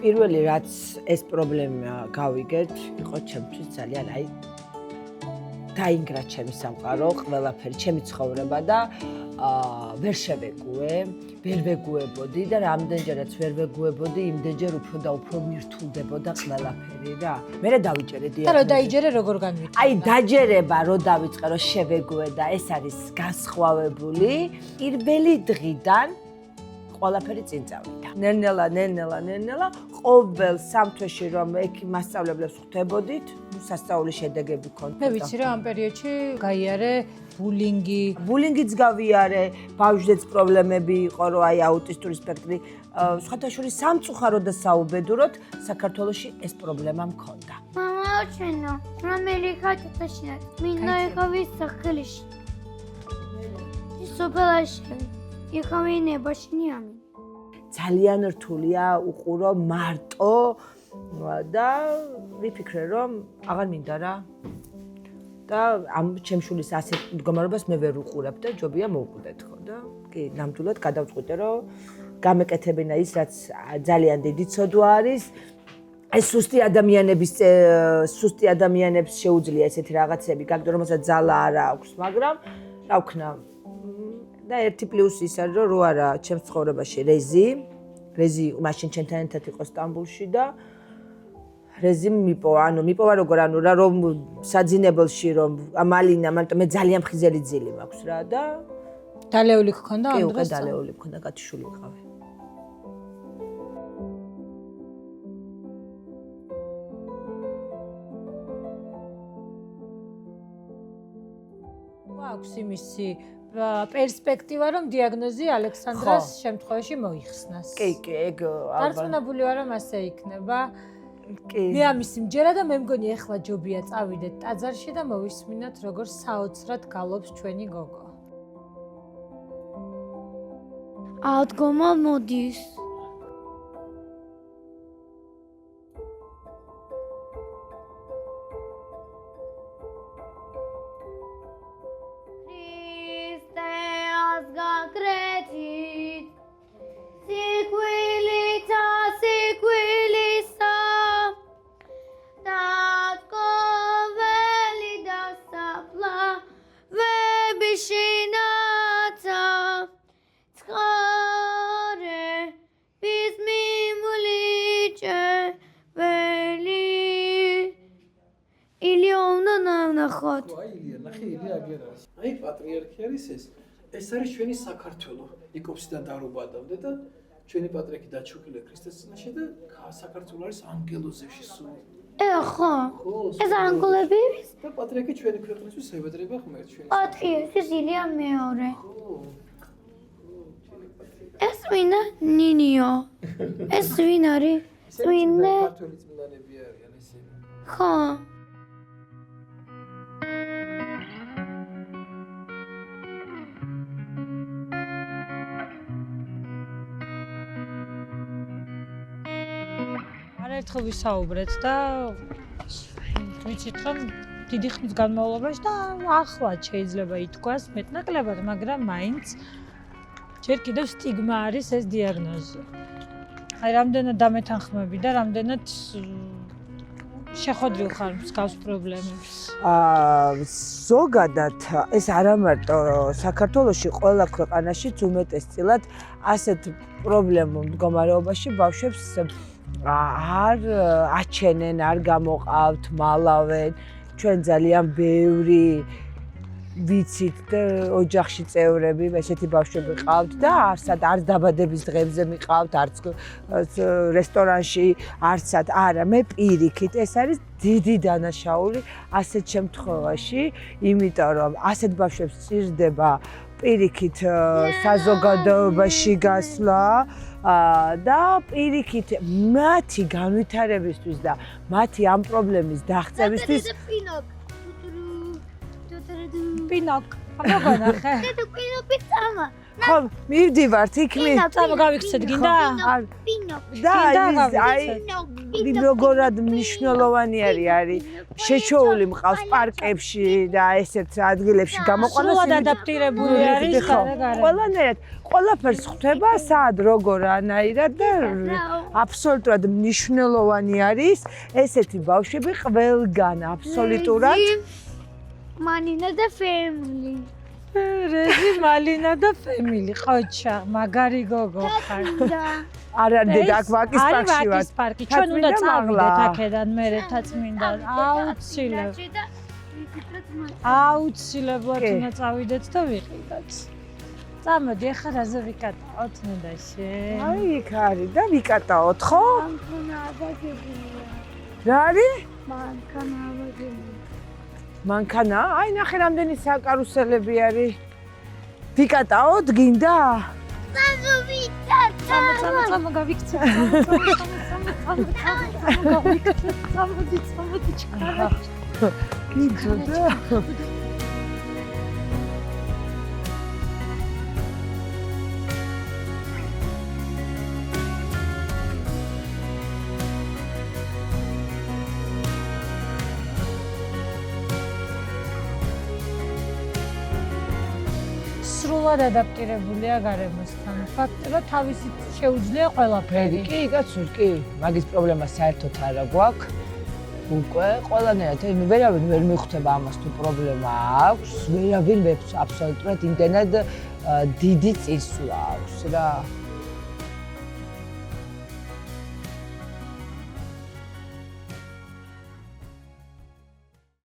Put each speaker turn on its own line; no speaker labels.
პირველი რაც ეს პრობლემა გავიგეთ, იყო ჩემთვის ძალიან დაინგრა ჩემი სამყარო, ყველაფერი, ჩემი ცხოვრება და ვერ შევეგუე, ვერ ვეგუებოდი და რამდენჯერაც ვერ ვეგუებოდი, იმდენჯერ უფრო და უფრო მირთულდებოდა ყველაფერი რა. მერე დავიჭერე დიაგნოზი.
და რო დაიჯერე როგორ განვითარდა?
აი დაჯერება რო დავიწყე რომ შევეგუე და ეს არის განსხვავებული პირველი დღიდან ყველაფერი წინ წავიდა. ნელ-ნელა ყოველ სამთვეში რომ ექი მასწავლებლებს ხვდებოდით, სასწაული შედეგები ქონდა.
მე ვიცი რა ამ პერიოდში გაიარე
ბულინგიც გავიარე, ბავშვებს პრობლემები იყო, რომ აი აუტისტური სპექტრი, სხვათაშორის სამწუხარო და საუბედუროდ საქართველოში ეს პრობლემა მქონდა.
მამა ჩვენო, რომელი ხათთა შინათ, მინდა ეხავის სახელში. სოფელაში, ეხავი ნებაშინი ამი.
ძალიან რთულია უყურო მარტო და ვიფიქრე რომ აღარ მინდა რა. და ამ ჩემშულის ასეთ მდგომარეობას მე ვერ უყურებ და ჯობია მოვკვდეთ ხო და კი ნამდვილად გადავწყვიტე რომ გამეკეთებინა ის რაც ძალიან დიდი ცოდვა არის ეს სუსტი ადამიანებს შეუძლია ესეთი რაღაცები გაგდო რომელსაც ძალა არ აქვს მაგრამ რა ვქნა და ერთი პლუსი ის არის რომ რო არა ჩემს ცხოვრებაში რეზი მაშინ ჩემთან ერთად იყო სტამბულში და რეზიმ მიპოვა, მიპოვა როგორ რა რომ საძინებელში რომ ამალინა, მაგრამ მე ძალიან მხიზელი ძილი მაქვს რა და
დალეული გქონდა ამ
კი,
დროს?
დალეული მქონდა, გათიშული ვიყავი.
აქვს იმისი პერსპექტივა რომ დიაგნოზი ალექსანდრას შემთხვევაში მოიხსნას.
კი, ეგ
დარწმუნებული ვარ რომ ასე იქნება.
კი.
მე ამის მჯერა და მე მგონი ეხლა ჯობია წავიდეთ ტაძარში და მოვისმინოთ როგორ საოცრად გალობს ჩვენი გოგო.
აღდგომა მოდის. ქრისტეს გაკრეთით სიკვდილითა სიკვდილისა დაკოველი და საფლავები შინათა ცხარე მიმულიჭებელი ილია უნდა ნახოთ.
ილია, ნახე ილია აგერ არის. აი პატრიარქი არის ეს არის ჩვენი საქართველო. იკობსიდან დაარობადამდე და ჩვენი პატრიარქი დაჩუქილია ქრისტეს წინაშე და საქართველო არის ანგელოზებში სულ.
ხო. ეს ანგელები
და პატრიარქი ჩვენი ქვეყნისთვის ებედრება ღმერთს ჩვენი.
პატრიარქი ილია მეორე. ეს ვინა ნინიო. ეს ვინ არის? ვინე?
ქართული წმინდანები არიან ესენი.
ხო.
ერთხელ ვისაუბრეთ და ვიცით რომ დიდი ხნის განმავლობაში და ახლად შეიძლება ითქვას მეტნაკლებად, მაგრამ მაინც ჯერ კიდევ სტიგმა არის ეს დიაგნოზი. აი რამდენად დამეთანხმები და რამდენად შეხვედრილ ხარ მსგავს პრობლემებს?
ზოგადად ეს არა მარტო საქართველოში, ყველა ქვეყანაშიც უმეტესწილად ასეთ პრობლემურ მდგომარეობაში ბავშვებს არ აჩენენ, არ გამოყავთ, მალავენ. ჩვენ ძალიან ბევრი ვიცით და ოჯახში წევრები, ესეთი ბავშვები ყავთ და არც დაბადების დღეებზე მიყავთ, არც რესტორანში, არცად. არა, მე პირიქით, ეს არის დიდი დანაშაული ასეთ შემთხვევაში, იმიტომ რომ ასეთ ბავშვებს სჭირდება პირიქით საზოგადოებაში გასვლა და პირიქით მათი განვითარებისთვის და მათი ამ პრობლემის დაღწევისთვის
პინოკ მოგონახე.
და პინოპი წამა.
ხო, მივდივართ იქნებ.
წამო გავიქცეთ, გინდა?
პინოპი.
და
გინდა
აი როგორად მნიშვნელოვანი არის შეჩოული მყავს პარკებში და ესეთ ადგილებში გამოყვანა.
სულად ადაპტირებული არის გარეგარე.
ყველანაირად ყველაფერს ხვდება სად როგორ ანაირად და აბსოლუტურად მნიშვნელოვანი არის ესეთი ბავშვები ყველგან აბსოლუტურად.
მანინა და ფემილი.
რეზი მალინა და ფემილი ხოჩა მაგარი გოგო ხარ.
არა დედა აქ ვაკის პარკში ვარ.
არის პარკი. ჩვენ უნდა წავიდეთ აქედან მერეთა წმინდა. აუცილებლად უნდა წავიდეთ და ვიყიდოთ. წამოდი ახლა რაზე ვიკატაოთ ნედა შენ.
აი იქ არის და ვიკატაოთ ხო?
მანქანა აბაგებულია.
რა არის?
მანქანა აბაგებულია.
მანქანა? აი ნახე რამდენი საკარუსელები არის. ვიკატაოთ გინდა?
წამო გავიქცეთ. წამოდი ჩქარა.
გიძოდა.
სრულად ადაპტირებულია გარემოსთან. ფაქტია, თავისით შეუძლია ყველაფერი.
კი, კაცო, კი, მაგის პრობლემა საერთოდ არა გვაქვს. უკვე ყველანაირად ვერავინ ვერ მიხვდება ამას თუ პრობლემა აქვს, ვერავინ აბსოლუტურად იმდენად დიდი წისვლა აქვს რა.